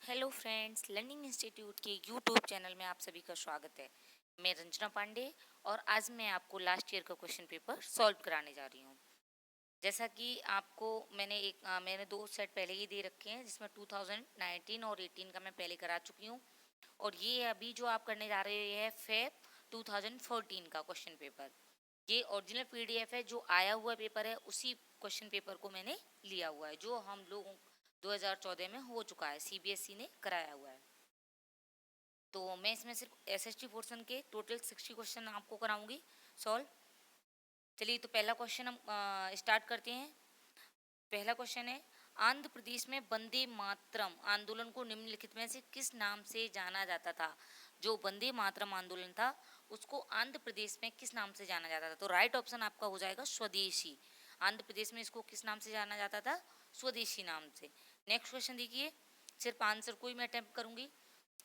Hello friends, learning institute के YouTube channel में आप सभी का स्वागत है। मैं रंजना पांडे और आज मैं आपको लास्ट ईयर का क्वेश्चन पेपर सॉल्व कराने जा रही हूँ। जैसा कि आपको मैंने दो सेट पहले ही दे रखे हैं, जिसमें 2019 और 18 का मैं पहले करा चुकी हूँ। और ये अभी जो आप करने जा रहे हैं फेब 2014 का क्वेश्चन पेपर। ये ओरिजिनल पीडीएफ है, जो आया हुआ पेपर है उसी क्वेश्चन पेपर को मैंने लिया हुआ है, जो हम लोगों 2014 में हो चुका है, सीबीएसई ने कराया हुआ है। तो मैं इसमें सिर्फ एसएसटी पोर्शन के टोटल 60 क्वेश्चन आपको कराऊंगी सॉल्व। चलिए, तो पहला क्वेश्चन हम स्टार्ट करते हैं। पहला क्वेश्चन है, आंध्र प्रदेश में वंदे मातरम आंदोलन को निम्नलिखित में से किस नाम से जाना जाता था। जो वंदे मातरम आंदोलन था उसको आंध्र प्रदेश में किस नाम से जाना जाता था। तो राइट ऑप्शन आपका हो जाएगा स्वदेशी। आंध्र प्रदेश में इसको किस नाम से जाना जाता था, स्वदेशी नाम से। नेक्स्ट क्वेश्चन देखिए, सिर्फ आंसर को ही मैं अटेम्प्ट करूंगी।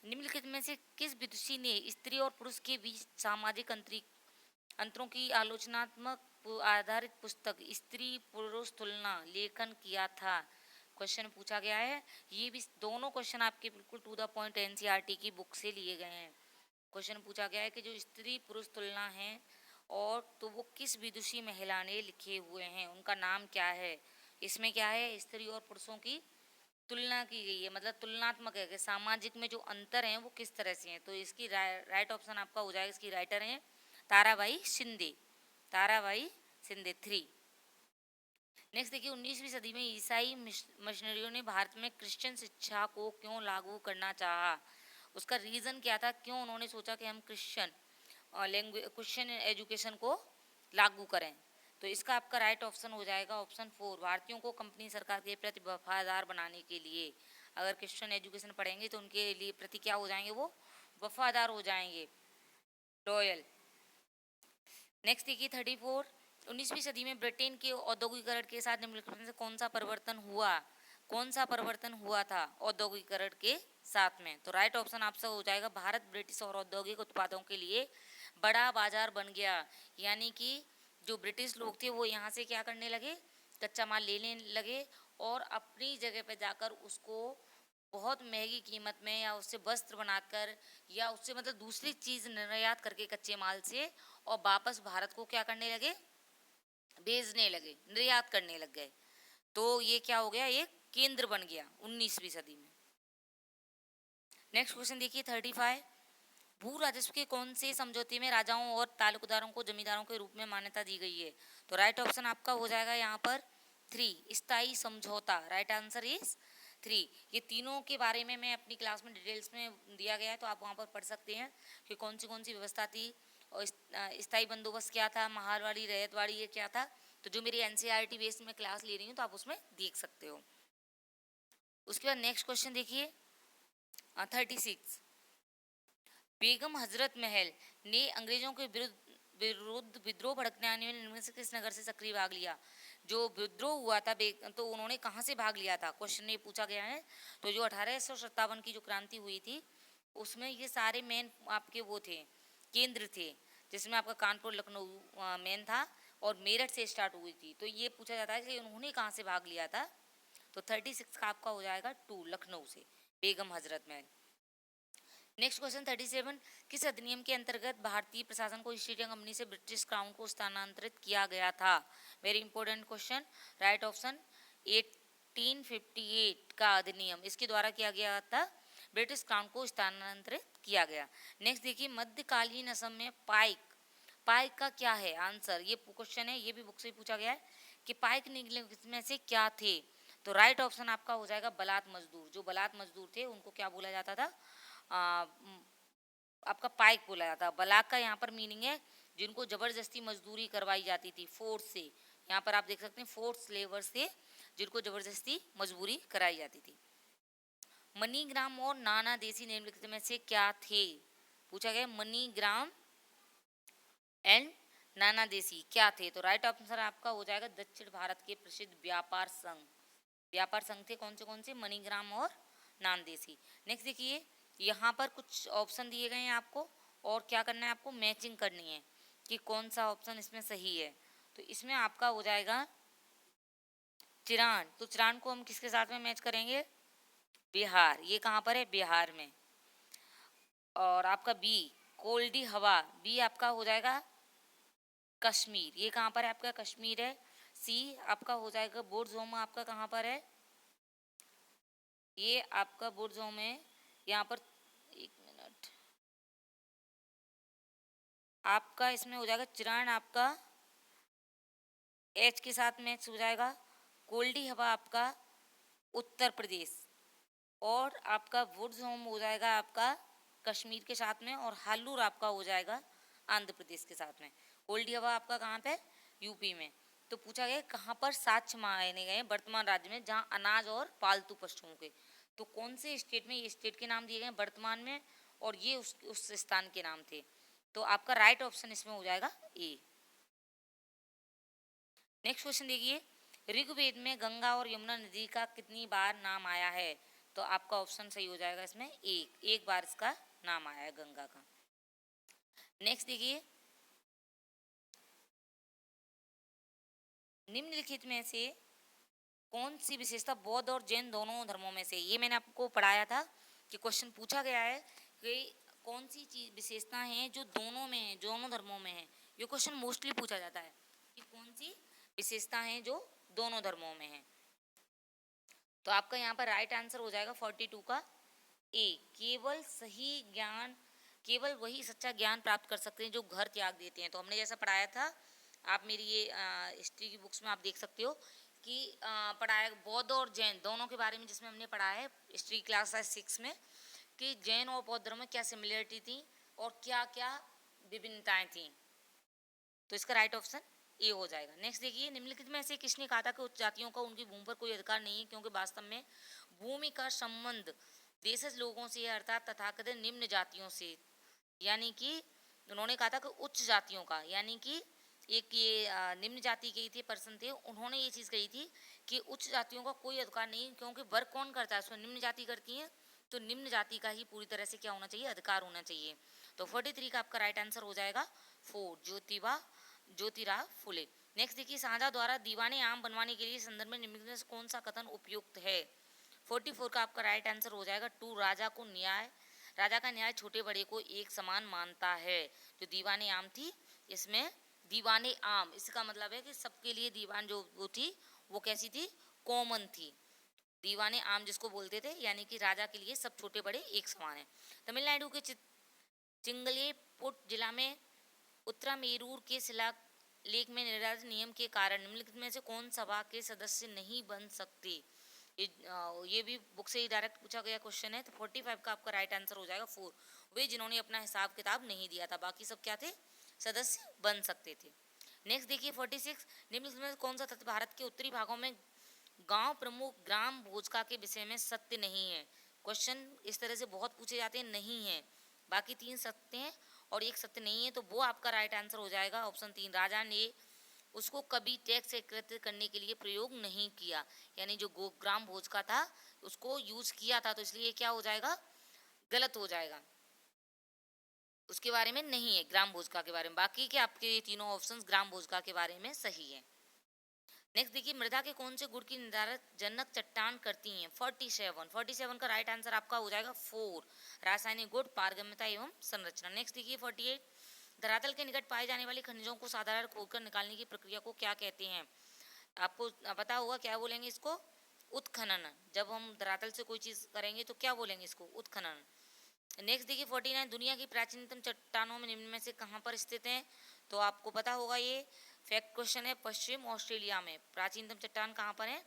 निम्नलिखित में से किस विदुषी ने स्त्री और पुरुष के बीच सामाजिक अंतरों की आलोचनात्मक आधारित पुस्तक स्त्री पुरुष तुलना लेखन किया था। क्वेश्चन पूछा गया है, ये भी दोनों क्वेश्चन आपके बिल्कुल टू द पॉइंट एनसीईआरटी की बुक से लिए गए हैं। क्वेश्चन पूछा गया है कि जो स्त्री पुरुष तुलना है और तो वो किस विदुषी महिला ने लिखे हुए हैं, उनका नाम क्या है। इसमें क्या है, स्त्री और पुरुषों की तुलना की गई है, मतलब तुलनात्मक है कि सामाजिक में जो अंतर हैं वो किस तरह से हैं। तो इसकी राइट ऑप्शन आपका हो जाएगा, इसकी राइटर हैं ताराबाई शिंदे। ताराबाई शिंदे 3। नेक्स्ट देखिए, 19वीं सदी में ईसाई मिशनरियों ने भारत में क्रिश्चियन शिक्षा को क्यों लागू करना चाहा। उसका रीज़न क्या था, क्यों उन्होंने सोचा कि हम क्रिश्चियन एजुकेशन को लागू करें। तो इसका आपका राइट ऑप्शन हो जाएगा ऑप्शन 4, भारतीयों को कंपनी सरकार के प्रति वफादार बनाने के लिए। अगर क्रिश्चियन एजुकेशन पढ़ेंगे तो उनके लिए प्रति क्या हो जाएंगे, वो वफादार हो जाएंगे, लॉयल। नेक्स्ट देखिए 34, 19वीं सदी में ब्रिटेन के औद्योगिकरण के साथ निम्नलिखित में से कौन सा परिवर्तन हुआ। कौन सा परिवर्तन हुआ था औद्योगिकरण के साथ में। तो राइट ऑप्शन आपसे हो जाएगा, भारत ब्रिटिश और औद्योगिक उत्पादों के लिए बड़ा बाजार बन गया। यानी कि जो ब्रिटिश लोग थे वो यहाँ से क्या करने लगे, कच्चा माल लेने लगे और अपनी जगह पे जाकर उसको बहुत महंगी कीमत में या उससे वस्त्र बनाकर या उससे मतलब दूसरी चीज़ निर्यात करके कच्चे माल से और वापस भारत को क्या करने लगे, भेजने लगे, निर्यात करने लग गए। तो ये क्या हो गया, एक केंद्र बन गया 19वीं सदी में। नेक्स्ट क्वेश्चन देखिए 35, भू राजस्व के कौन से समझौते में राजाओं और तालुकदारों को जमींदारों के रूप में मान्यता दी गई है। तो राइट ऑप्शन आपका हो जाएगा यहाँ पर 3, स्थायी समझौता। Right answer is 3। ये तीनों के बारे में मैं अपनी क्लास में डिटेल्स में दिया गया है, तो आप वहाँ पर पढ़ सकते हैं कि कौन सी व्यवस्था थी और स्थायी बंदोबस्त क्या था, महालवाड़ी रैयतवाड़ी ये क्या था। तो जो मेरी एनसीईआरटी बेस्ड में क्लास ले रही हूँ तो आप उसमें देख सकते हो। उसके बाद नेक्स्ट क्वेश्चन देखिए 36, बेगम हजरत महल ने अंग्रेजों के विरुद्ध विद्रोह भड़कने आने वाले निम्न में से किस नगर से सक्रिय भाग लिया। जो विद्रोह हुआ था तो उन्होंने कहाँ से भाग लिया था, क्वेश्चन ये पूछा गया है। तो जो 1857 की जो क्रांति हुई थी उसमें ये सारे मेन आपके वो थे, केंद्र थे, जिसमें आपका कानपुर लखनऊ मेन था और मेरठ से स्टार्ट हुई थी। तो ये पूछा जाता है कि उन्होंने कहाँ से भाग लिया था। तो 36 का आपका हो जाएगा 2, लखनऊ से, बेगम हजरत महल। नेक्स्ट क्वेश्चन 37, किस अधिनियम के अंतर्गत भारतीय प्रशासन को ईस्ट इंडिया कंपनी से ब्रिटिश क्राउन को स्थानांतरित किया गया था। Very important question, right option 1858 का अधिनियम इसके द्वारा किया गया था, ब्रिटिश क्राउन को स्थानांतरित किया गया। नेक्स्ट देखिए, मध्यकालीन असम में पाइक, पाइक का क्या है आंसर। ये क्वेश्चन है, ये भी बुक से पूछा गया है कि पाइक निम्नलिखित में से क्या थे। तो राइट ऑप्शन आपका हो जाएगा बलात मजदूर। जो बलात मजदूर थे उनको क्या बोला जाता था, आपका पाइक बोला जाता है। बलाक का यहाँ पर मीनिंग है जिनको जबरदस्ती मजदूरी करवाई जाती थी फोर्स से। यहाँ पर आप देख सकते हैं फोर्स लेबर्स थे जिनको जबरदस्ती मजबूरी कराई जाती थी। मनीग्राम और नाना देसी निम्नलिखित में से क्या थे, पूछा गया मनीग्राम एंड नाना देसी क्या थे। तो राइट आंसर आपका हो जाएगा दक्षिण भारत के प्रसिद्ध व्यापार संघ। व्यापार संघ थे कौन से, मनीग्राम और नान देसी। नेक्स्ट देखिए, यहाँ पर कुछ ऑप्शन दिए गए हैं आपको और क्या करना है, आपको मैचिंग करनी है कि कौन सा ऑप्शन इसमें सही है। तो इसमें आपका हो जाएगा चिरान। तो चिरान को हम किसके साथ में मैच करेंगे, बिहार, ये कहाँ पर है? बिहार में। और आपका बी कोल्डी हवा, बी आपका हो जाएगा कश्मीर, ये कहाँ पर है? आपका कश्मीर है। सी आपका हो जाएगा बोर्डोमा, आपका कहाँ पर है? ये आपका बोर्डोमा है, यहाँ पर। एक मिनट, आपका इसमें हो जाएगा चिरान, आपका एच के साथ मैच हो जाएगा। कोल्डी हवा आपका उत्तर प्रदेश, और आपका वुड्स होम हो जाएगा आपका कश्मीर के साथ में, और हालूर आपका हो जाएगा आंध्र प्रदेश के साथ में। कोल्डी हवा आपका कहाँ पे? यूपी में। तो पूछा गया कहाँ पर साक्ष्य माने गए वर्तमान राज्य में जहाँ अनाज और पालतू पशुओं के, तो कौन से स्टेट में ये स्टेट के नाम दिए गए वर्तमान में, और ये उस स्थान के नाम थे। तो आपका राइट ऑप्शन इसमें हो जाएगा ए। नेक्स्ट क्वेश्चन देखिए, ऋग्वेद में गंगा और यमुना नदी का कितनी बार नाम आया है? तो आपका ऑप्शन सही हो जाएगा इसमें एक बार इसका नाम आया है गंगा का। नेक्स्ट देखिए, निम्नलिखित में से कौन सी विशेषता बौद्ध और जैन दोनों धर्मों में से, ये मैंने आपको पढ़ाया था कि क्वेश्चन पूछा गया है कि कौन सी चीज विशेषता है जो दोनों में है, दोनों धर्मों में है। ये क्वेश्चन मोस्टली पूछा जाता है कि कौन सी विशेषता है जो दोनों धर्मों में है। तो आपका यहाँ पर राइट आंसर हो जाएगा 42 का ए। केवल सही ज्ञान, केवल वही सच्चा ज्ञान प्राप्त कर सकते हैं जो घर त्याग देते हैं। तो हमने जैसा पढ़ाया था, आप मेरी ये हिस्ट्री की बुक्स में आप देख सकते हो कि पढ़ाया बौद्ध और जैन दोनों के बारे में, जिसमें हमने पढ़ा है हिस्ट्री क्लास 6 में कि जैन और बौद्ध धर्म में क्या सिमिलरिटी थी और क्या क्या विभिन्नताएं थी। तो इसका राइट ऑप्शन ए हो जाएगा। नेक्स्ट देखिए, निम्नलिखित में से किसने कहा था कि उच्च जातियों का उनकी भूमि पर कोई अधिकार नहीं है, क्योंकि वास्तव में भूमि का संबंध देशज लोगों से अर्थात तथाकथित निम्न जातियों से, यानी कि उन्होंने कहा था कि उच्च जातियों का, यानी कि एक ये निम्न जाति के थे पर्सन थे, उन्होंने ये चीज़ कही थी कि उच्च जातियों का कोई अधिकार नहीं, क्योंकि वर्क कौन करता है उसमें निम्न जाति करती है, तो निम्न जाति का ही पूरी तरह से क्या होना चाहिए? अधिकार होना चाहिए। तो 43 का आपका राइट आंसर हो जाएगा 4 ज्योतिराव फुले। नेक्स्ट देखिए, साझा द्वारा दीवाने आम बनवाने के लिए संदर्भ में निम्नलिखित में से कौन सा कथन उपयुक्त है? 44 का आपका राइट आंसर हो जाएगा 2। राजा का न्याय छोटे बड़े को एक समान मानता है। जो दीवाने आम थी, इसमें दीवाने आम इसका मतलब है कि सबके लिए दीवान जो वो थी वो कैसी थी? कॉमन थी। दीवाने आम जिसको बोलते थे, यानी कि राजा के लिए सब छोटे बड़े एक समान है। तमिलनाडु के चिंगलेपुट जिला में उत्तरामेरूर के शिला लेख में निर्धारित नियम के कारण निम्नलिखित में से कौन सभा के सदस्य नहीं बन सकते? ये भी बुक से ही डायरेक्ट पूछा गया क्वेश्चन है। तो 45 का आपका राइट आंसर हो जाएगा 4। वे जिन्होंने अपना हिसाब किताब नहीं दिया था, बाकी सब क्या थे? सदस्य बन सकते थे। नेक्स्ट देखिए 46, निम्नलिखित में कौन सा तथ्य भारत के उत्तरी भागों में गांव प्रमुख ग्राम भोजका के विषय में सत्य नहीं है? क्वेश्चन इस तरह से बहुत पूछे जाते हैं, नहीं है, बाकी 3 सत्य हैं और एक सत्य नहीं है। तो वो आपका राइट आंसर हो जाएगा ऑप्शन 3। राजा ने उसको कभी टैक्स एकत्रित करने के लिए प्रयोग नहीं किया, यानी जो ग्राम भोज का था उसको यूज किया था, तो इसलिए क्या हो जाएगा? गलत हो जाएगा। उसके बारे में नहीं है ग्राम भोजका के बारे में, बाकी के आपके तीनों ऑप्शंस ग्राम भोजका के बारे में सही है। नेक्स्ट देखिए, मृदा के कौन से गुण की निर्धारित जनक चट्टान करती हैं? 47 का राइट आंसर आपका हो जाएगा 4। रासायनिक गुण, पारगम्यता एवं संरचना। नेक्स्ट देखिए 48, धरातल के निकट पाए जाने वाले खनिजों को साधारण खोदकर निकालने की प्रक्रिया को क्या कहते हैं? आपको पता होगा क्या बोलेंगे इसको? उत्खनन। जब हम धरातल से कोई चीज करेंगे तो क्या बोलेंगे इसको? उत्खनन। नेक्स्ट देखिए 49, दुनिया की प्राचीनतम चट्टानों में निम्न में से कहाँ पर स्थित हैं? तो आपको पता होगा, ये फैक्ट क्वेश्चन है। पश्चिम ऑस्ट्रेलिया में प्राचीनतम चट्टान कहाँ पर है?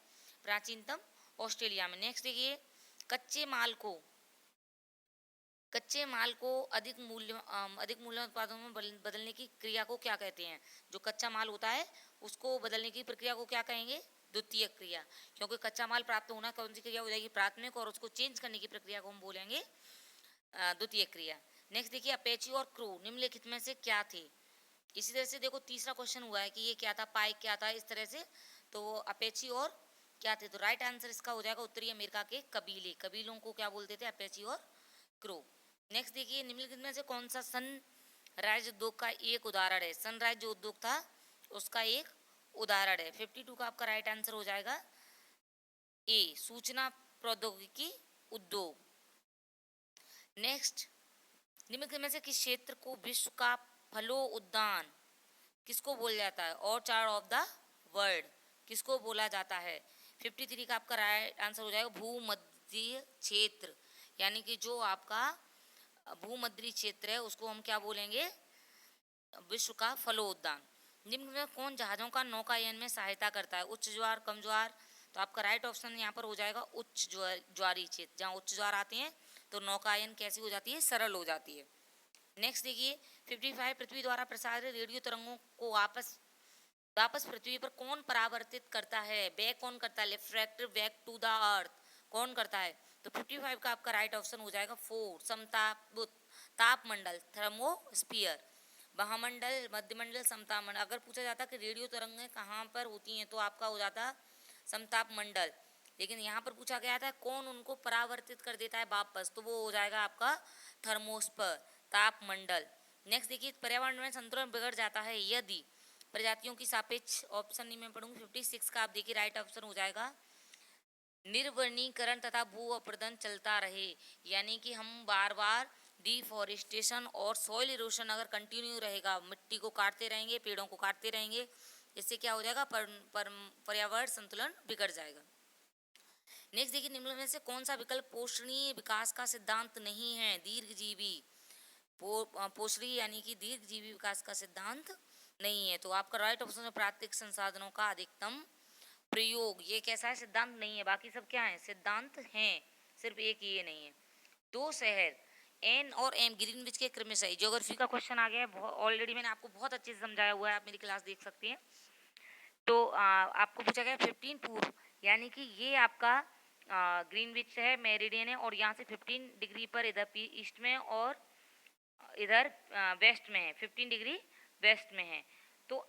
प्राचीनतम ऑस्ट्रेलिया में। नेक्स्ट देखिए, कच्चे माल को अधिक मूल्य उत्पादों में बदलने की क्रिया को क्या कहते हैं? जो कच्चा माल होता है उसको बदलने की प्रक्रिया को क्या कहेंगे? द्वितीय क्रिया। क्योंकि कच्चा माल प्राप्त होना कौन सी क्रिया हो जाएगी? प्राथमिक, और उसको चेंज करने की प्रक्रिया को हम बोलेंगे द्वितीय क्रिया। नेक्स्ट देखिए, अपेची और क्रू निम्नलिखित में से क्या थे? इसी तरह से देखो तीसरा क्वेश्चन हुआ है कि ये क्या था, पाइक क्या था, इस तरह से। तो अपेची और क्या थे? तो राइट आंसर इसका हो जाएगा उत्तरी अमेरिका के कबीलों को क्या बोलते थे? अपेची और क्रू। नेक्स्ट देखिए, निम्नलिखित में से कौन सा सनराइज उद्योग का एक उदाहरण है? सनराइज जो उद्योग था उसका एक उदाहरण है। 52 का आपका राइट आंसर हो जाएगा ए, सूचना प्रौद्योगिकी उद्योग। नेक्स्ट, निम्नलिखित में से किस क्षेत्र को विश्व का फलो उद्यान किसको बोला जाता है? ऑर्चार्ड ऑफ द वर्ल्ड किसको बोला जाता है? 53 का आपका राइट आंसर हो जाएगा भूमध्य क्षेत्र, यानी कि जो आपका भूमध्य क्षेत्र है उसको हम क्या बोलेंगे? विश्व का फलो उद्यान। निम्न में कौन जहाजों का नौकायन में सहायता करता है? उच्च ज्वार, कम ज्वार? तो आपका राइट ऑप्शन यहाँ पर हो जाएगा उच्च ज्वारी क्षेत्र। जहाँ उच्च ज्वार आते हैं तो नौकायन कैसी हो जाती है? सरल हो जाती है। नेक्स्ट देखिए 55, पृथ्वी द्वारा प्रसारित रेडियो तरंगों को वापस पृथ्वी पर कौन परावर्तित करता है? बैक कौन करता है? Refractive back to the earth कौन करता है? तो 55 का आपका राइट ऑप्शन हो जाएगा 4, समताप तापमंडल, थर्मोस्फीयर। महामंडल, मध्यमंडल, समतापमंडल। अगर पूछा जाता कि रेडियो तरंगें कहाँ पर होती हैं तो आपका हो जाता समताप मंडल, लेकिन यहाँ पर पूछा गया था कौन उनको परावर्तित कर देता है वापस, तो वो हो जाएगा आपका थर्मोस्फीयर, तापमंडल। नेक्स्ट देखिए पर्यावरण में संतुलन बिगड़ जाता है यदि प्रजातियों की सापेक्ष, ऑप्शन नहीं मैं पढ़ूंगी 56 का आप देखिए राइट ऑप्शन हो जाएगा निर्वनीकरण तथा भू अपरदन चलता रहे, यानी कि हम बार बार डिफॉरेस्टेशन और सॉइल इरोशन अगर कंटिन्यू रहेगा, मिट्टी को काटते रहेंगे, पेड़ों को काटते रहेंगे, इससे क्या हो जाएगा? पर्यावरण संतुलन बिगड़ जाएगा। नेक्स्ट देखिए निम्न में से कौन सा विकल्प पोषणीय विकास का सिद्धांत नहीं है? दीर्घजीवी पोषणीय यानी कि दीर्घजीवी विकास का सिद्धांत नहीं है, तो आपका राइट ऑप्शन है प्राकृतिक संसाधनों का अधिकतम प्रयोग। ये कैसा है? सिद्धांत नहीं है, बाकी सब क्या है? सिद्धांत हैं, सिर्फ एक ये नहीं है। दो शहर एन और एम ग्रीनविच के क्रमशः, ज्योग्राफी का क्वेश्चन आ गया है, ऑलरेडी मैंने आपको बहुत अच्छे से समझाया हुआ है, आप मेरी क्लास देख सकते हैं। तो आपको पूछा गया 15 पूर्व, यानी कि ये आपका ग्रीनविच है, मेरिडियन है, और यहाँ से 15 डिग्री पर इधर ईस्ट में और इधर वेस्ट में है, 15 डिग्री वेस्ट में है। तो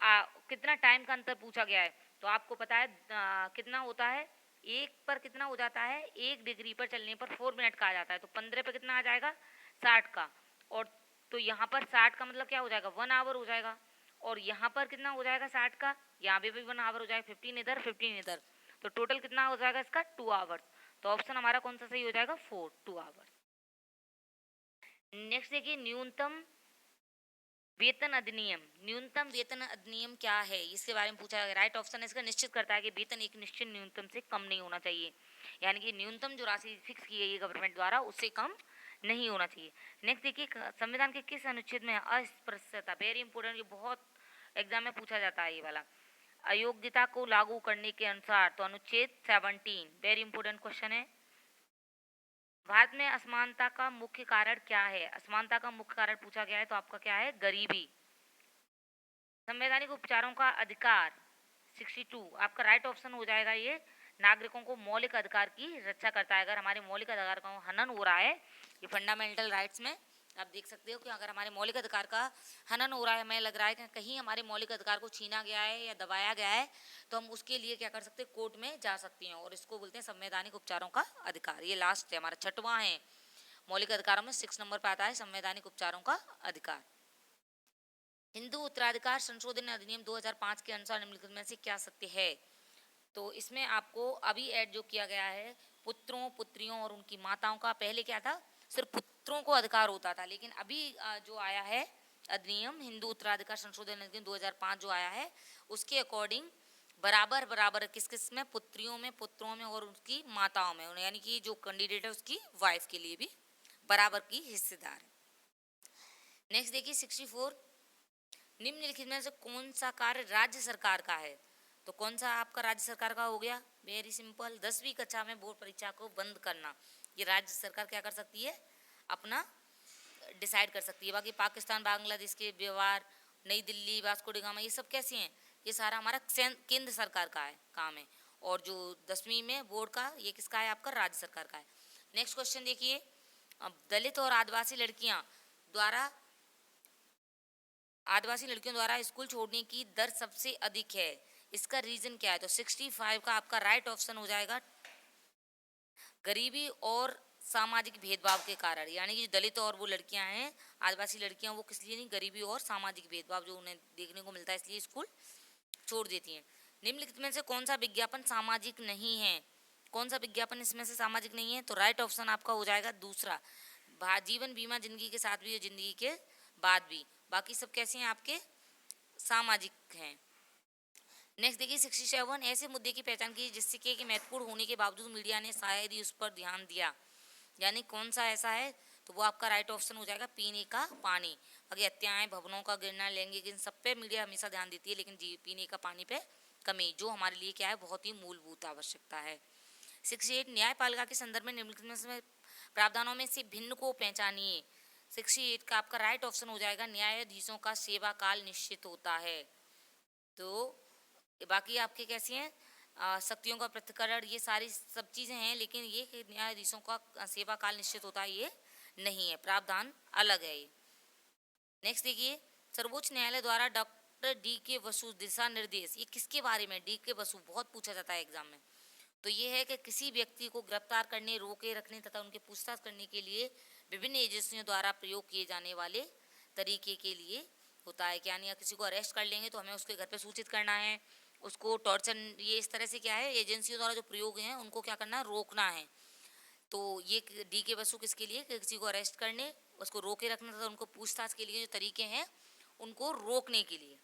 कितना टाइम का अंतर पूछा गया है? तो आपको पता है कितना होता है, एक पर कितना हो जाता है? 1 डिग्री पर चलने पर 4 मिनट का आ जाता है, तो 15 पर कितना आ जाएगा? 60 का। और तो यहाँ पर 60 का मतलब क्या हो जाएगा? 1 आवर हो जाएगा। और यहाँ पर कितना हो जाएगा 60 का? यहाँ पे भी 1 आवर हो जाएगा, 15 इधर 15 इधर, तो टोटल कितना हो जाएगा इसका? 2 आवर्स। तो ऑप्शन हमारा कौन सा सही हो जाएगा? 4, 2 आवर्स। नेक्स्ट देखिए न्यूनतम वेतन अधिनियम। न्यूनतम वेतन अधिनियम क्या है, इसके बारे में पूछा गया। राइट ऑप्शन इसका निश्चित करता है कि वेतन एक निश्चित न्यूनतम से कम नहीं होना चाहिए, यानी कि न्यूनतम जो राशि फिक्स की गई है गवर्नमेंट द्वारा उससे कम नहीं होना चाहिए। नेक्स्ट देखिए संविधान के किस अनुच्छेद में अस्पृश्यता, वेरी इंपॉर्टेंट, ये बहुत एग्जाम में पूछा जाता है ये वाला, अयोग्यता को लागू करने के अनुसार, तो अनुच्छेद 17, वेरी इंपॉर्टेंट क्वेश्चन है। भारत में असमानता का मुख्य कारण क्या है? असमानता का मुख्य कारण पूछा गया है, तो आपका क्या है? गरीबी। संवैधानिक उपचारों का अधिकार 62, आपका राइट ऑप्शन हो जाएगा ये नागरिकों को मौलिक अधिकार की रक्षा करता है। अगर हमारे मौलिक अधिकार का हनन हो रहा है, ये फंडामेंटल राइट्स में आप देख सकते हो कि अगर हमारे मौलिक अधिकार का हनन हो रहा है, हमें लग रहा है कि कहीं हमारे मौलिक अधिकार को छीना गया है या दबाया गया है, तो हम उसके लिए क्या कर सकते हैं? कोर्ट में जा सकते हैं, और इसको बोलते हैं संवैधानिक उपचारों का अधिकार। ये लास्ट है हमारा, छठवां है मौलिक अधिकारों में, 6 नंबर पर आता है संवैधानिक उपचारों का अधिकार। हिंदू उत्तराधिकार संशोधन अधिनियम 2005 के अनुसार निम्नलिखित में से क्या सत्य है? तो इसमें आपको अभी ऐड जो किया गया है पुत्रों, पुत्रियों और उनकी माताओं का, पहले क्या था? सिर्फ पुत्रों को अधिकार होता था, लेकिन अभी जो आया है अधिनियम हिंदू उत्तराधिकार संशोधन अधिनियम 2005 जो आया है, उसके अकॉर्डिंग बराबर बराबर किस किस में? पुत्रियों में, पुत्रों में और उनकी माताओं में, यानी कि जो कैंडिडेट है उसकी वाइफ के लिए भी बराबर की हिस्सेदार है। नेक्स्ट देखिए 64, निम्नलिखित में से कौन सा कार्य राज्य सरकार का है? तो कौन सा आपका राज्य सरकार का हो गया? वेरी सिंपल, 10वीं कक्षा में बोर्ड परीक्षा को बंद करना, ये राज्य सरकार क्या कर सकती है? अपना डिसाइड कर सकती है। बाकी पाकिस्तान, बांग्लादेश के व्यवहार, नई दिल्ली, वास्को डी गामा, ये सब कैसी हैं? ये सारा हमारा केंद्र सरकार का है काम है, और जो 10वीं में बोर्ड का, ये किसका है? आपका राज्य सरकार का है। नेक्स्ट क्वेश्चन देखिए, दलित और आदिवासी लड़कियों द्वारा स्कूल छोड़ने की दर सबसे अधिक है, इसका रीजन क्या है? तो 65 का आपका राइट ऑप्शन हो जाएगा गरीबी और सामाजिक भेदभाव के कारण, यानी कि दलित और वो लड़कियां हैं, आदिवासी लड़कियां, वो किस लिए नहीं? गरीबी और सामाजिक भेदभाव जो उन्हें देखने को मिलता है, इसलिए स्कूल छोड़ देती हैं। निम्नलिखित में से कौन सा विज्ञापन सामाजिक नहीं है? कौन सा विज्ञापन इसमें से सामाजिक नहीं है? तो राइट ऑप्शन आपका हो जाएगा दूसरा, जीवन बीमा जिंदगी के साथ भी और जिंदगी के बाद भी, बाकी सब कैसे हैं आपके सामाजिक हैं। नेक्स्ट देखिए 67, ऐसे मुद्दे की पहचान की जिससे कि महत्वपूर्ण होने के बावजूद मीडिया ने शायद ही उस पर ध्यान दिया, यानी कौन सा ऐसा है? तो वो आपका राइट ऑप्शन हो जाएगा पीने का पानी। बाकी हत्याएं, भवनों का गिरना, लैंगिक, इन सब पे मीडिया हमेशा ध्यान देती है, लेकिन पीने का पानी पे कमी, जो हमारे लिए क्या है, बहुत ही मूलभूत आवश्यकता है। 68, न्यायपालिका के संदर्भ में निम्नलिखित में प्रावधानों में से भिन्न को पहचानिए। 68 का आपका राइट ऑप्शन हो जाएगा न्यायाधीशों का सेवा काल निश्चित होता है। तो बाकी आपके कैसी हैं, शक्तियों का पृथक्करण, ये सारी सब चीज़ें हैं, लेकिन ये कि न्यायाधीशों का सेवा काल निश्चित होता है ये नहीं है, प्रावधान अलग है ये। नेक्स्ट देखिए, सर्वोच्च न्यायालय द्वारा डॉक्टर डी के बसु दिशा निर्देश, ये किसके बारे में? डी के बसु बहुत पूछा जाता है एग्जाम में। तो ये है कि किसी व्यक्ति को गिरफ्तार करने, रोके रखने तथा उनके पूछताछ करने के लिए विभिन्न एजेंसियों द्वारा प्रयोग किए जाने वाले तरीके के लिए होता है। यानी किसी को अरेस्ट कर लेंगे तो हमें उसके घर पे सूचित करना है, उसको टॉर्चर, ये इस तरह से क्या है, एजेंसियों द्वारा जो प्रयोग हैं उनको क्या करना है, रोकना है। तो ये डी के बसु किसके लिए? किसी को अरेस्ट करने, उसको रोके रखना तथा उनको पूछताछ के लिए जो तरीके हैं उनको रोकने के लिए।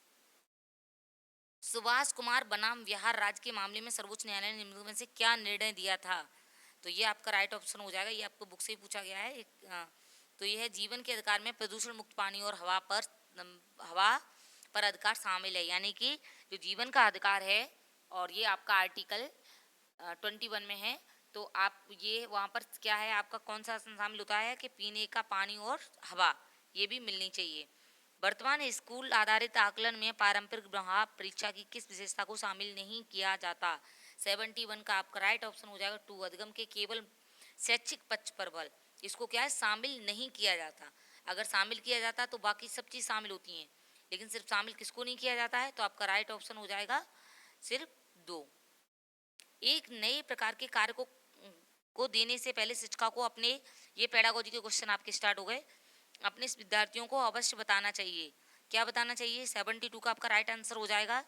सुभाष कुमार बनाम विहार राज्य के मामले में सर्वोच्च न्यायालय ने निम्नलिखित में से क्या निर्णय दिया था? तो ये आपका राइट ऑप्शन हो जाएगा, ये आपको बुक से ही पूछा गया है। तो ये है जीवन के अधिकार में प्रदूषण मुक्त पानी और हवा पर अधिकार शामिल है, यानी कि जो जीवन का अधिकार है, और ये आपका आर्टिकल 21 में है। तो आप ये वहाँ पर क्या है, आपका कौन सा शामिल होता है कि पीने का पानी और हवा ये भी मिलनी चाहिए। वर्तमान स्कूल आधारित आकलन में पारंपरिक प्रभाव परीक्षा की किस विशेषता को शामिल नहीं किया जाता? 71 का आपका राइट ऑप्शन हो जाएगा 2, अधिगम के केवल शैक्षिक पक्ष पर बल, इसको क्या है, शामिल नहीं किया जाता। अगर शामिल किया जाता तो बाकी सब चीज़ शामिल होती हैं, लेकिन सिर्फ शामिल किसको नहीं किया जाता है? तो आपका राइट ऑप्शन हो जाएगा सिर्फ 2। एक नए प्रकार के कार्य को देने से पहले शिक्षिका को अपने, ये पेडागोजी के क्वेश्चन आपके स्टार्ट हो गए, अपने विद्यार्थियों को अवश्य बताना चाहिए। क्या बताना चाहिए? 72 का आपका राइट आंसर हो जाएगा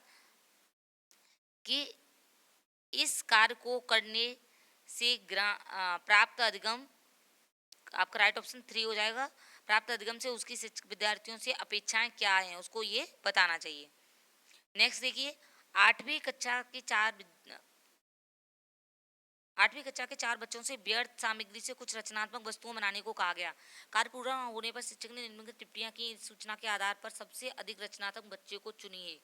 कि इस कार्य को करने से प्राप्त अधिगम, आपका राइट ऑप्शन 3 हो जाएगा। प्राप्त अधिगम से उसकी विद्यार्थियों से अपेक्षाएं क्या हैं, उसको ये बताना चाहिए। नेक्स्ट देखिए, 8वीं कक्षा के 4 बच्चों से व्यर्थ सामग्री से कुछ रचनात्मक वस्तुएं बनाने को कहा गया। कार्य पूरा होने पर शिक्षक ने निम्नलिखित टिप्पणियां की, सूचना के आधार पर सबसे अधिक रचनात्मक बच्चे को चुनिए,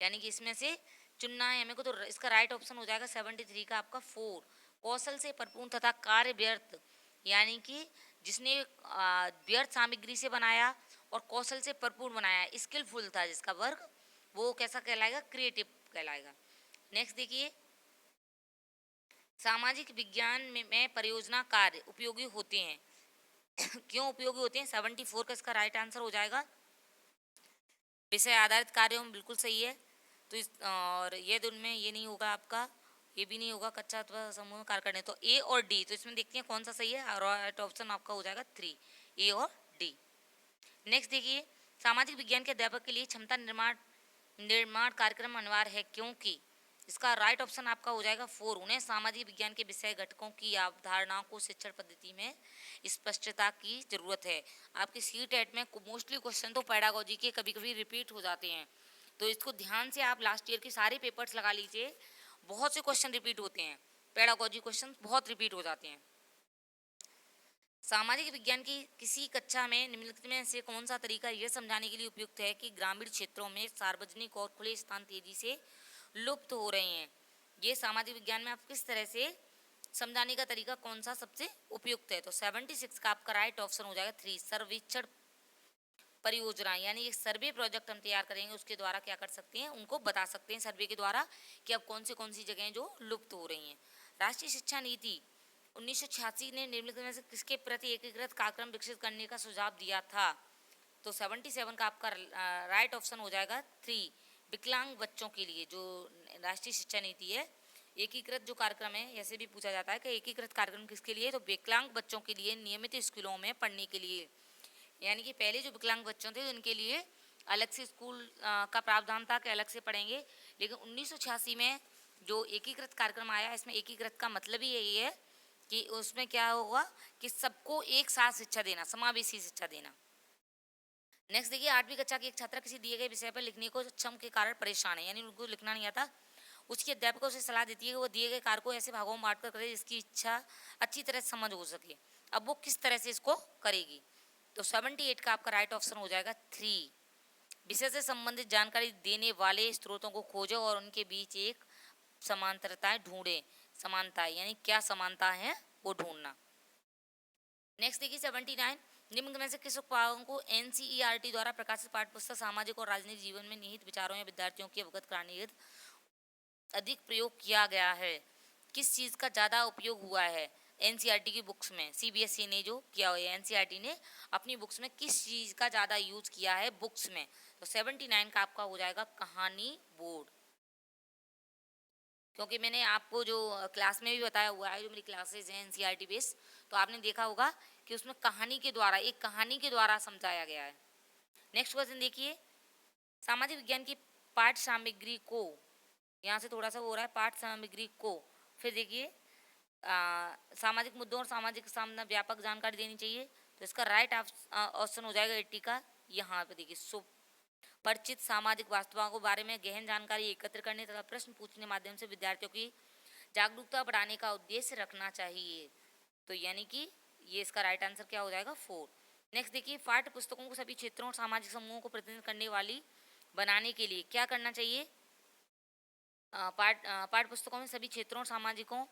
यानी कि इसमें से चुनना है हमें को। तो इसका राइट ऑप्शन हो जाएगा 73 का आपका 4, कौशल से परिपूर्ण तथा कार्य व्यर्थ, यानी कि जिसने व्यर्थ सामग्री से बनाया और कौशल से परिपूर्ण बनाया, स्किलफुल था जिसका वर्ग, वो कैसा कहलाएगा? क्रिएटिव कहलाएगा। नेक्स्ट देखिए, सामाजिक विज्ञान में परियोजना कार्य उपयोगी होते हैं क्यों उपयोगी होते हैं? 74 का इसका राइट आंसर हो जाएगा विषय आधारित कार्यों में, बिल्कुल सही है। तो और ये दिन में ये नहीं होगा आपका, ये भी नहीं होगा, कच्चा अथवा समूह कार्य करने। तो ए और डी, तो इसमें देखते हैं कौन सा सही है। राइट ऑप्शन आपका हो जाएगा 3, ए और डी। नेक्स्ट देखिए, सामाजिक विज्ञान के अध्यापक के लिए क्षमता निर्माण कार्यक्रम अनिवार्य है क्योंकि, इसका राइट ऑप्शन आपका हो जाएगा 4, उन्हें सामाजिक विज्ञान के विषय घटकों की अवधारणाओं को शिक्षण पद्धति में स्पष्टता की जरूरत है। आपके सीटेट में मोस्टली क्वेश्चन तो पेडागोजी के कभी कभी रिपीट हो जाते हैं, तो इसको ध्यान से आप लास्ट ईयर के सारे पेपर्स लगा लीजिए, बहुत से क्वेश्चन रिपीट होते हैं, पेडागोजी क्वेश्चन बहुत रिपीट हो जाते हैं। सामाजिक विज्ञान की किसी कक्षा में निम्नलिखित में से कौन सा तरीका यह समझाने के लिए उपयुक्त है कि ग्रामीण क्षेत्रों में सार्वजनिक और खुले स्थान तेजी से लुप्त हो रहे हैं? ये सामाजिक विज्ञान में आप किस तरह से समझाने का तरीका कौन सा सबसे उपयुक्त है? तो 76 का आपका राइट ऑप्शन हो जाएगा 3, सर्वेक्षण परियोजना, यानी एक सर्वे प्रोजेक्ट हम तैयार करेंगे, उसके द्वारा क्या कर सकते हैं, उनको बता सकते हैं सर्वे के द्वारा कि अब कौन सी जगहें जो लुप्त हो रही हैं। राष्ट्रीय शिक्षा नीति 1986 ने निम्नलिखित में से किसके प्रति एकीकृत कार्यक्रम विकसित करने का सुझाव दिया था? तो 77 का आपका राइट ऑप्शन हो जाएगा 3, विकलांग बच्चों के लिए जो राष्ट्रीय शिक्षा नीति है, एकीकृत जो कार्यक्रम है, ऐसे भी पूछा जाता है कि एकीकृत कार्यक्रम किसके लिए? तो विकलांग बच्चों के लिए नियमित स्कूलों में पढ़ने के लिए, यानी कि पहले जो विकलांग बच्चों थे उनके लिए अलग से स्कूल का प्रावधान था कि अलग से पढ़ेंगे, लेकिन 1986 में जो एकीकृत कार्यक्रम आया, इसमें एकीकृत का मतलब ही यही है कि उसमें क्या होगा कि सबको एक साथ शिक्षा देना, समावेशी शिक्षा देना। नेक्स्ट देखिए, 8वीं कक्षा की एक छात्रा किसी दिए गए विषय पर लिखने को सक्षम के कारण परेशान है, यानी उनको लिखना नहीं आता। उसकी अध्यापक उसे सलाह देती है कि वो दिए गए कार्य को ऐसे भागों में बांट कर करे जिसकी इच्छा अच्छी तरह से समझ हो सके। अब वो किस तरह से इसको करेगी? तो 78 का आपका राइट ऑप्शन हो जाएगा 3। विषय से संबंधित जानकारी देने वाले स्रोतों को खोजो और उनके बीच एक समांतरताएं ढूंढे। समानता यानी क्या समानता है वो ढूंढना। नेक्स्ट देखिए 79, निम्न में से किस उपभागों को एनसीईआरटी द्वारा प्रकाशित पाठ्यपुस्तक सामाजिक और राजनीतिक जीवन में निहित विचारों या विद्यार्थियों की अवगत कराने हेतु अधिक प्रयोग किया गया है? किस चीज़ का ज़्यादा उपयोग हुआ है एनसीईआरटी की बुक्स में? सीबीएसई ने जो किया हुआ है, एनसीईआरटी ने अपनी बुक्स में किस चीज़ का ज़्यादा यूज किया है बुक्स में? तो 79 का आपका हो जाएगा कहानी बोर्ड। क्योंकि मैंने आपको जो क्लास में भी बताया हुआ है, जो मेरी क्लासेज हैं एनसीईआरटी बेस, तो आपने देखा होगा कि उसमें कहानी के द्वारा, एक कहानी के द्वारा समझाया गया है। नेक्स्ट क्वेश्चन देखिए, सामाजिक विज्ञान की पाठ्य सामग्री को, यहाँ से थोड़ा सा हो रहा है, पाठ्य सामग्री को, फिर देखिए सामाजिक मुद्दों और सामाजिक सामना व्यापक जानकारी देनी चाहिए। तो इसका राइट ऑप्शन हो जाएगा 80 का। यहाँ पे देखिए, परिचित सामाजिक वास्तवों के बारे में गहन जानकारी एकत्र करने तथा प्रश्न पूछने के माध्यम से विद्यार्थियों की जागरूकता बढ़ाने का उद्देश्य रखना चाहिए। तो यानी कि ये इसका राइट आंसर क्या हो जाएगा 4। नेक्स्ट देखिए, पाठ्य पुस्तकों को सभी क्षेत्रों और सामाजिक समूहों को प्रतिनिधित्व करने वाली बनाने के लिए क्या करना चाहिए? पाठ्य पुस्तकों में सभी क्षेत्रों और सामाजिकों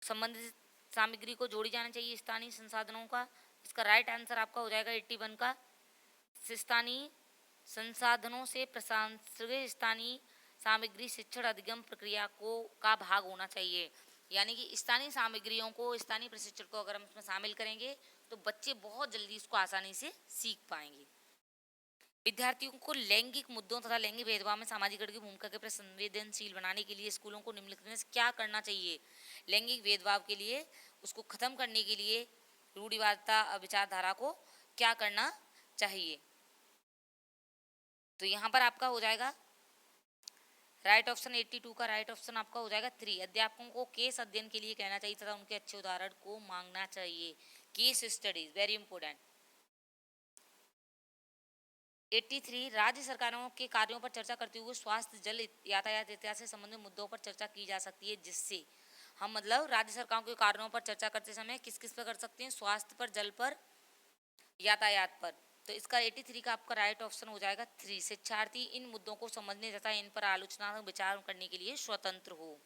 संबंधित सामग्री को जोड़ी जाना चाहिए स्थानीय संसाधनों का। इसका राइट आंसर आपका हो जाएगा 81 का। स्थानीय संसाधनों से प्रशासनिक स्थानीय सामग्री शिक्षण अधिगम प्रक्रिया को का भाग होना चाहिए। यानी कि स्थानीय सामग्रियों को, स्थानीय प्रशिक्षण को अगर हम इसमें शामिल करेंगे तो बच्चे बहुत जल्दी इसको आसानी से सीख पाएंगे। विद्यार्थियों को लैंगिक मुद्दों तथा लैंगिक भेदभाव में सामाजिकरण की भूमिका के प्रति संवेदनशील बनाने के लिए स्कूलों को निम्नलिखित में क्या करना चाहिए? लैंगिक भेदभाव के लिए, उसको खत्म करने के लिए रूढ़िवादिता विचारधारा को क्या करना चाहिए? तो यहाँ पर आपका हो जाएगा राइट ऑप्शन 82 का राइट ऑप्शन आपका हो जाएगा 3। अध्यापकों को केस अध्ययन के लिए कहना चाहिए तथा उनके अच्छे उदाहरण को मांगना चाहिए। Case studies very important. 83, राज्य सरकारों के कार्यों पर चर्चा करते हुए स्वास्थ्य, जल, यातायात इत्यादि से संबंधित मुद्दों पर चर्चा की जा सकती है, जिससे हम मतलब राज्य सरकारों के कार्यों पर चर्चा करते समय किस किस पर कर सकते हैं? स्वास्थ्य पर, जल पर, यातायात पर। तो इसका 83 का आपका राइट ऑप्शन हो जाएगा 3। शिक्षार्थी इन मुद्दों को समझने तथा इन पर आलोचनात्मक विचार करने के लिए स्वतंत्र हो।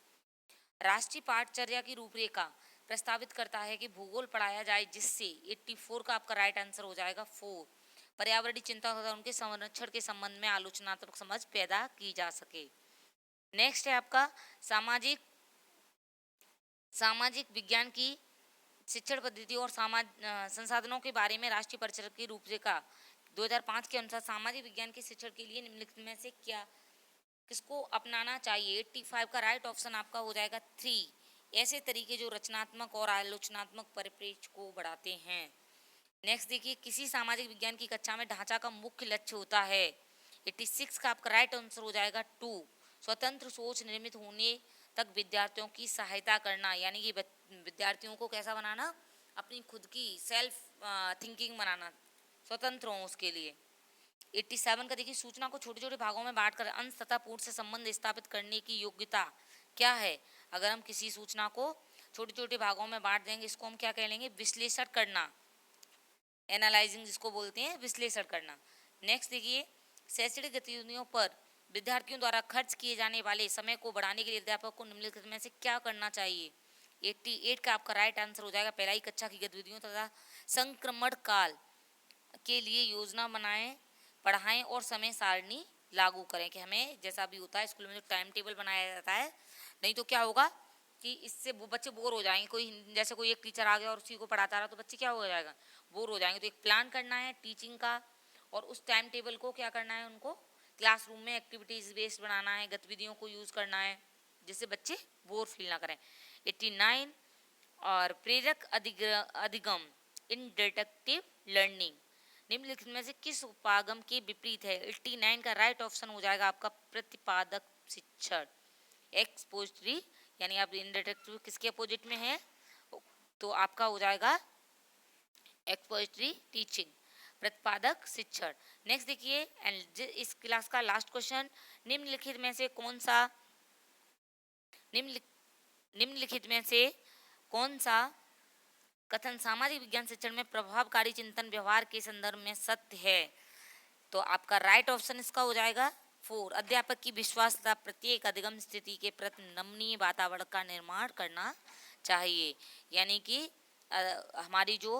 राष्ट्रीय पाठचर्या की रूपरेखा प्रस्तावित करता है कि भूगोल पढ़ाया जाए, जिससे 84 का आपका राइट आंसर हो जाएगा 4। पर्यावरणीय चिंता तथा उनके संरक्षण के संबंध में आलोचनात्मक समझ पैदा की जा सके। नेक्स्ट है आपका सामाजिक विज्ञान की शिक्षण पद्धति और संसाधनों के बारे में राष्ट्रीय परिषद की रूपरेखा 2005 के अनुसार सामाजिक विज्ञान के शिक्षण के लिए निम्नलिखित में से किसको अपनाना चाहिए? 85 का राइट ऑप्शन आपका हो जाएगा 3। ऐसे तरीके जो रचनात्मक और आलोचनात्मक परिप्रेक्ष्य को बढ़ाते हैं। नेक्स्ट देखिए, किसी सामाजिक विज्ञान की कक्षा में ढांचा का मुख्य लक्ष्य होता है। 86 का आपका राइट आंसर हो जाएगा 2। स्वतंत्र सोच निर्मित होने तक विद्यार्थियों की सहायता करना, यानी कि विद्यार्थियों को कैसा बनाना? अपनी खुद की सेल्फ थिंकिंग बनाना, स्वतंत्र हो उसके लिए। 87 का देखिए, सूचना को छोटे छोटे भागों में बांटकर अंश तथा पूर्ण से संबंध स्थापित करने की योग्यता क्या है? अगर हम किसी सूचना को छोटे छोटे भागों में बांट देंगे, इसको हम क्या कह लेंगे? विश्लेषण करना, एनालाइजिंग जिसको बोलते हैं, विश्लेषण करना। नेक्स्ट देखिए, शैक्षणिक गतिविधियों पर विद्यार्थियों द्वारा खर्च किए जाने वाले समय को बढ़ाने के लिए अध्यापक को निम्नलिखित में से क्या करना चाहिए? 88 का आपका राइट आंसर हो जाएगा पहला ही कक्षा की गतिविधियों तथा संक्रमण काल के लिए योजना बनाएं, पढ़ाएं और समय सारणी लागू करें। कि हमें जैसा भी होता है स्कूल में जो टाइम टेबल बनाया जाता है, नहीं तो क्या होगा कि इससे वो बच्चे बोर हो जाएंगे। कोई जैसे कोई एक टीचर आ गया और उसी को पढ़ाता रहा तो बच्चे क्या हो जाएगा? बोर हो जाएंगे। तो एक प्लान करना है टीचिंग का, और उस टाइम टेबल को क्या करना है? उनको क्लासरूम में एक्टिविटीज़ बेस्ड बनाना है, गतिविधियों को यूज़ करना है, जिससे बच्चे बोर फील ना करें। 89 और प्रेरक अधिगम इन डिडक्टिव लर्निंग निम्नलिखित में से किस उपागम के विपरीत है? 89 का राइट ऑप्शन हो जाएगा आपका प्रतिपादक शिक्षण। एक्सपोजिटरी यानी आप इंट्रोडक्टरी किसके अपोजिट में है, तो आपका हो जाएगा एक्सपोजिटरी टीचिंग, प्रतिपादक शिक्षण। नेक्स्ट देखिए, एंड इस क्लास का लास्ट क्वेश्चन, निम्नलिखित में से कौन सा निम्नलिखित में से कौन सा कथन सामाजिक विज्ञान शिक्षण में प्रभावकारी चिंतन व्यवहार के संदर्भ में सत्य है, तो आपका राइट ऑप्शन इसका हो जाएगा 4, अध्यापक की विश्वास तथा प्रत्येक अधिगम स्थिति के प्रति नमनीय वातावरण का निर्माण करना चाहिए। यानी कि हमारी जो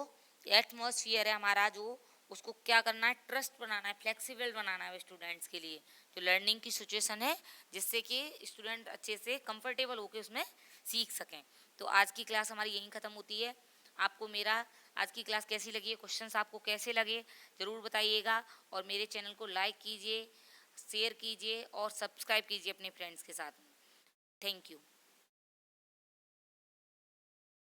एटमॉस्फेयर है हमारा, जो उसको क्या करना है, ट्रस्ट बनाना है, फ्लेक्सिबल बनाना है स्टूडेंट्स के लिए, जो लर्निंग की सिचुएशन है, जिससे कि स्टूडेंट अच्छे से कंफर्टेबल होकर उसमें सीख सकें। तो आज की क्लास हमारी यहीं ख़त्म होती है। आपको मेरा आज की क्लास कैसी लगी है, क्वेश्चंस आपको कैसे लगे ज़रूर बताइएगा, और मेरे चैनल को लाइक कीजिए, शेयर कीजिए और सब्सक्राइब कीजिए अपने फ्रेंड्स के साथ। Thank you.